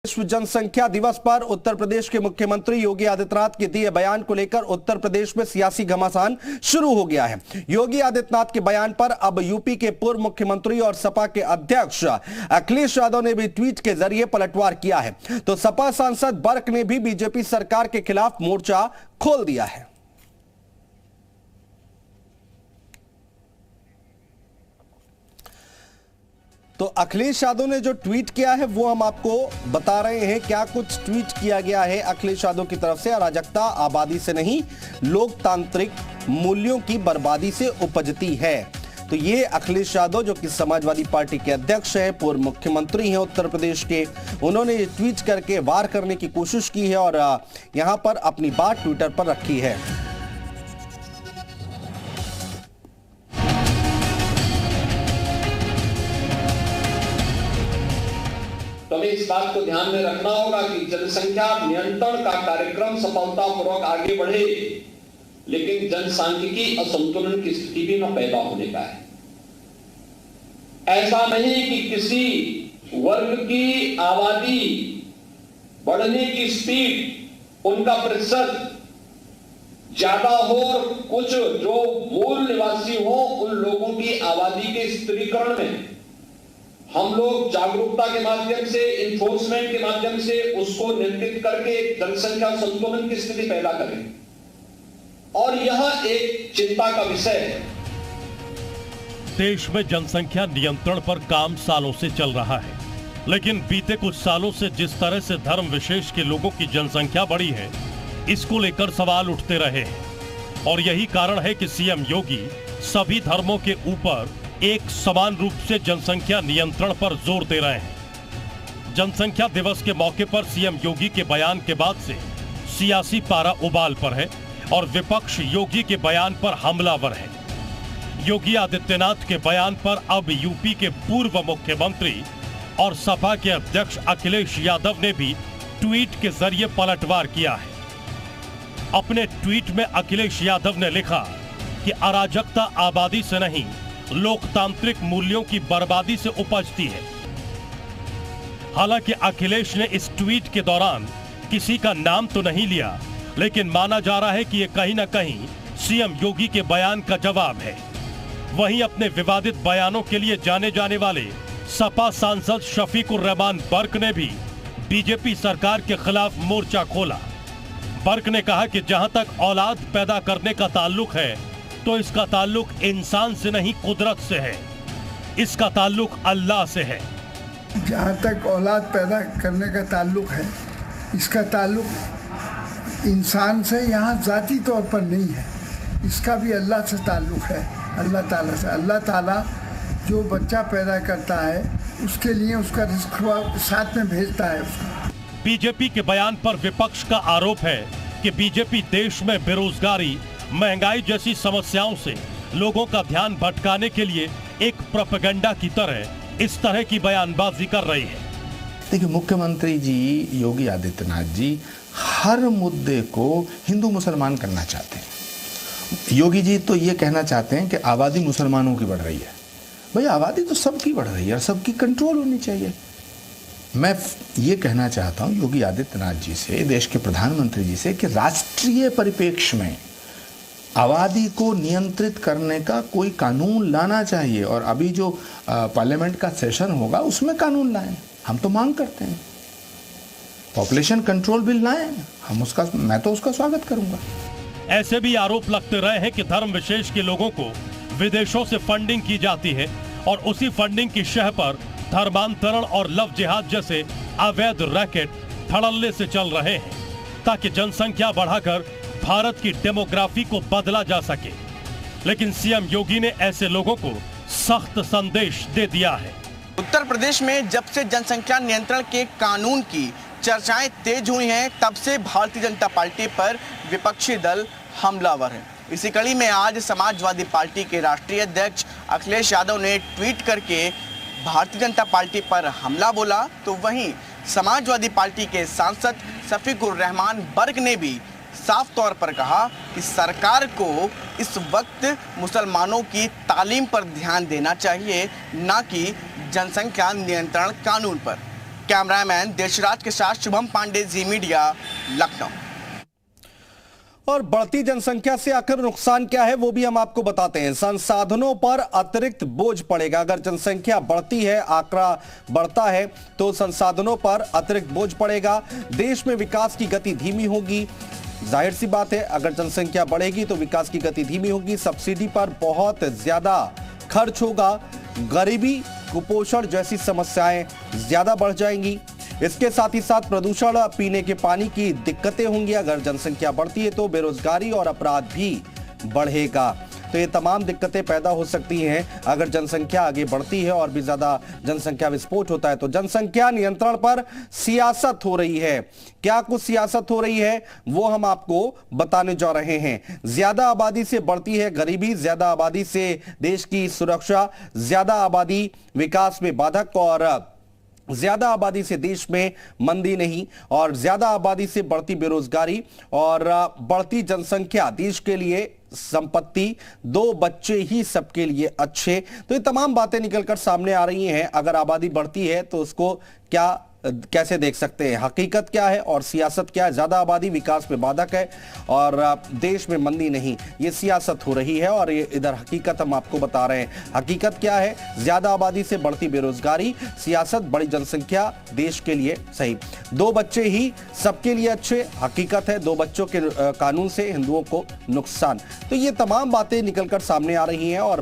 विश्व जनसंख्या दिवस पर उत्तर प्रदेश के मुख्यमंत्री योगी आदित्यनाथ के दिए बयान को लेकर उत्तर प्रदेश में सियासी घमासान शुरू हो गया है। योगी आदित्यनाथ के बयान पर अब यूपी के पूर्व मुख्यमंत्री और सपा के अध्यक्ष अखिलेश यादव ने भी ट्वीट के जरिए पलटवार किया है, तो सपा सांसद बर्क ने भी बीजेपी सरकार के खिलाफ मोर्चा खोल दिया है। तो अखिलेश यादव ने जो ट्वीट किया है वो हम आपको बता रहे हैं। क्या कुछ ट्वीट किया गया है अखिलेश यादव की तरफ से। अराजकता आबादी से नहीं, लोकतांत्रिक मूल्यों की बर्बादी से उपजती है। तो ये अखिलेश यादव जो कि समाजवादी पार्टी के अध्यक्ष हैं, पूर्व मुख्यमंत्री हैं उत्तर प्रदेश के, उन्होंने ये ट्वीट करके वार करने की कोशिश की है और यहां पर अपनी बात ट्विटर पर रखी है। तो हमें इस बात को ध्यान में रखना होगा कि जनसंख्या नियंत्रण का कार्यक्रम सफलतापूर्वक आगे बढ़े, लेकिन जनसांख्यिकी असंतुलन की स्थिति भी न पैदा होने का है। ऐसा नहीं कि किसी वर्ग की आबादी बढ़ने की स्पीड, उनका प्रतिशत ज्यादा हो और कुछ जो मूल निवासी हो उन लोगों की आबादी के स्थिरीकरण में हम लोग जागरूकता के माध्यम से, इन्फोर्समेंट के माध्यम से उसको नियंत्रित करके जनसंख्या संतुलन की स्थिति पैदा करें, और यह एक चिंता का विषय है। देश में जनसंख्या नियंत्रण पर काम सालों से चल रहा है, लेकिन बीते कुछ सालों से जिस तरह से धर्म विशेष के लोगों की जनसंख्या बढ़ी है, इसको लेकर सवाल उठते रहे हैं। और यही कारण है कि सीएम योगी सभी धर्मों के ऊपर एक समान रूप से जनसंख्या नियंत्रण पर जोर दे रहे हैं। जनसंख्या दिवस के मौके पर सीएम योगी के बयान के बाद से सियासी पारा उबाल पर है और विपक्ष योगी के बयान पर हमलावर है। योगी आदित्यनाथ के बयान पर अब यूपी के पूर्व मुख्यमंत्री और सपा के अध्यक्ष अखिलेश यादव ने भी ट्वीट के जरिए पलटवार किया है। अपने ट्वीट में अखिलेश यादव ने लिखा कि अराजकता आबादी से नहीं, लोकतांत्रिक मूल्यों की बर्बादी से उपजती है। हालांकि अखिलेश ने इस ट्वीट के दौरान किसी का नाम तो नहीं लिया, लेकिन माना जा रहा है कि यह कहीं ना कहीं सीएम योगी के बयान का जवाब है। वहीं अपने विवादित बयानों के लिए जाने जाने वाले सपा सांसद शफीकुर रहमान बर्क ने भी बीजेपी सरकार के खिलाफ मोर्चा खोला। बर्क ने कहा कि जहां तक औलाद पैदा करने का ताल्लुक है, तो इसका ताल्लुक इंसान से नहीं, कुदरत से है। इसका ताल्लुक अल्लाह से है। जहाँ तक औलाद पैदा करने का ताल्लुक है, इसका ताल्लुक इंसान से यहाँ ज़ाती तौर पर नहीं है, इसका भी अल्लाह से ताल्लुक है, अल्लाह ताला से। अल्लाह ताला जो बच्चा पैदा करता है उसके लिए उसका रिस्क साथ में भेजता है उसका। बीजेपी के बयान पर विपक्ष का आरोप है कि बीजेपी देश में बेरोजगारी, महंगाई जैसी समस्याओं से लोगों का ध्यान भटकाने के लिए एक प्रोपेगेंडा की तरह इस तरह की बयानबाजी कर रही है। देखिए, मुख्यमंत्री जी योगी आदित्यनाथ जी हर मुद्दे को हिंदू मुसलमान करना चाहते हैं। योगी जी तो ये कहना चाहते हैं कि आबादी मुसलमानों की बढ़ रही है। भाई, आबादी तो सबकी बढ़ रही है और सबकी कंट्रोल होनी चाहिए। मैं ये कहना चाहता हूँ योगी आदित्यनाथ जी से, देश के प्रधानमंत्री जी से, कि राष्ट्रीय परिप्रेक्ष्य में आबादी को नियंत्रित करने का कोई कानून लाना चाहिए, और अभी जो पार्लियामेंट का सेशन होगा उसमें कानून लाएं। हम तो मांग करते हैं पॉपुलेशन कंट्रोल बिल लाएं, मैं तो उसका स्वागत करूंगा। ऐसे भी आरोप लगते रहे हैं कि धर्म विशेष के लोगों को विदेशों से फंडिंग की जाती है और उसी फंडिंग की शह पर धर्मांतरण और लव जिहाद जैसे अवैध रैकेट धड़ल्ले से चल रहे हैं, ताकि जनसंख्या बढ़ाकर भारत की डेमोग्राफी को बदला जा सके। लेकिन सीएम योगी ने ऐसे लोगों को सख्त संदेश दे दिया है। उत्तर प्रदेश में जब से जनसंख्या नियंत्रण के कानून की चर्चाएं तेज हुई हैं, तब से भारतीय जनता पार्टी पर विपक्षी दल हमलावर है। इसी कड़ी में आज समाजवादी पार्टी के राष्ट्रीय अध्यक्ष अखिलेश यादव ने ट्वीट करके भारतीय जनता पार्टी पर हमला बोला, तो वहीं समाजवादी पार्टी के सांसद शफीकुर रहमान बर्क ने भी साफ तौर पर कहा कि सरकार को इस वक्त मुसलमानों की तालीम पर ध्यान देना चाहिए, ना कि जनसंख्या नियंत्रण कानून पर। कैमरामैन देशराज के साथ शुभम पांडे, जी मीडिया, लखनऊ। और बढ़ती जनसंख्या से आखिर नुकसान क्या है वो भी हम आपको बताते हैं। संसाधनों पर अतिरिक्त बोझ पड़ेगा। अगर जनसंख्या बढ़ती है, आंकड़ा बढ़ता है, तो संसाधनों पर अतिरिक्त बोझ पड़ेगा। देश में विकास की गति धीमी होगी। जाहिर सी बात है, अगर जनसंख्या बढ़ेगी तो विकास की गति धीमी होगी। सब्सिडी पर बहुत ज्यादा खर्च होगा। गरीबी, कुपोषण जैसी समस्याएं ज्यादा बढ़ जाएंगी। इसके साथ ही साथ प्रदूषण, पीने के पानी की दिक्कतें होंगी। अगर जनसंख्या बढ़ती है तो बेरोजगारी और अपराध भी बढ़ेगा। तो ये तमाम दिक्कतें पैदा हो सकती हैं अगर जनसंख्या आगे बढ़ती है और भी ज्यादा जनसंख्या विस्फोट होता है। तो जनसंख्या नियंत्रण पर सियासत हो रही है। क्या कुछ सियासत हो रही है वो हम आपको बताने जा रहे हैं। ज्यादा आबादी से बढ़ती है गरीबी, ज्यादा आबादी से देश की सुरक्षा, ज्यादा आबादी विकास में बाधक, और ज्यादा आबादी से देश में मंदी नहीं, और ज्यादा आबादी से बढ़ती बेरोजगारी और बढ़ती जनसंख्या देश के लिए संपत्ति, 2 बच्चे ही सबके लिए अच्छे। तो ये तमाम बातें निकलकर सामने आ रही हैं। अगर आबादी बढ़ती है तो उसको कैसे देख सकते हैं, हकीकत क्या है और सियासत क्या है। ज्यादा आबादी विकास में बाधक है और देश में मंदी नहीं, ये सियासत हो रही है और ये इधर हकीकत हम आपको बता रहे हैं। हकीकत क्या है, ज्यादा आबादी से बढ़ती बेरोजगारी, सियासत बड़ी जनसंख्या देश के लिए सही, 2 बच्चे ही सबके लिए अच्छे, हकीकत है 2 बच्चों के कानून से हिंदुओं को नुकसान। तो ये तमाम बातें निकलकर सामने आ रही हैं और